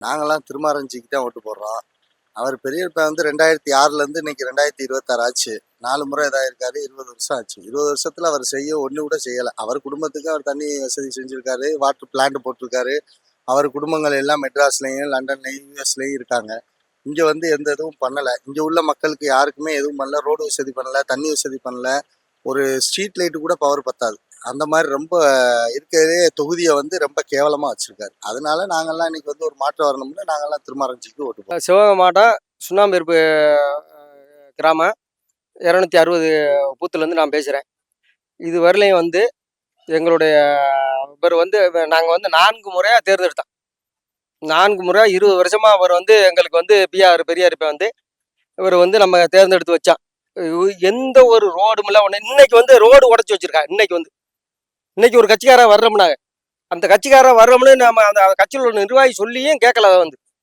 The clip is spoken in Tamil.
நாங்கெல்லாம் திருமாரஞ்சிக்கு தான் ஓட்டு போடுறோம். அவர் பெரியப்பா வந்து 2006லேருந்து இன்னைக்கு 2026 ஆச்சு. 4 முறை இதாயிருக்காரு. 20 வருஷம் ஆச்சு. 20 வருஷத்துல அவர் செய்ய ஒண்ணு கூட செய்யல. அவர் குடும்பத்துக்கு அவர் தண்ணி வசதி செஞ்சிருக்காரு. வாட்டர் பிளான்ட் போட்டிருக்காரு. அவர் குடும்பங்கள் எல்லாம் மெட்ராஸ்லயும், லண்டன்லயும், யுஎஸ்லயும் இருக்காங்க. இங்க வந்து எந்த இதுவும் பண்ணல. இங்க உள்ள மக்களுக்கு யாருக்குமே எதுவும் பண்ணல. ரோடு வசதி பண்ணல, தண்ணி வசதி பண்ணல. ஒரு ஸ்ட்ரீட் லைட்டு கூட பவர் பத்தாது. அந்த மாதிரி ரொம்ப இருக்கிறதே தொகுதியை வந்து ரொம்ப கேவலமா வச்சிருக்காரு. அதனால நாங்கெல்லாம் இன்னைக்கு வந்து ஒரு மாற்றம் வரணும்னு நாங்கெல்லாம் திருமாரஞ்சிக்கு ஓட்டு போடுறோம். சிவகங்கை மாவட்டம் சுண்ணாம்பேர்ப்பு கிராமம் 260 பூத்துலேருந்து நான் பேசுகிறேன். இது வரலையும் வந்து எங்களுடைய இவர் வந்து நாங்கள் வந்து 4 முறையாக தேர்ந்தெடுத்தோம். 4 முறை 20 வருஷமாக அவர் வந்து எங்களுக்கு வந்து பிஆர் பெரியார் வந்து இவர் வந்து நம்ம தேர்ந்தெடுத்து வச்சான். எந்த ஒரு ரோடும் இல்லை. ஒன்று இன்னைக்கு வந்து ரோடு உடச்சி வச்சிருக்கா. இன்னைக்கு ஒரு கட்சிக்காரன் வர்றோம்னாங்க, அந்த கட்சிக்காரன் வர்றோம்னு நம்ம அந்த கட்சியில் உள்ள நிர்வாகி சொல்லியும் கேட்கல. வந்து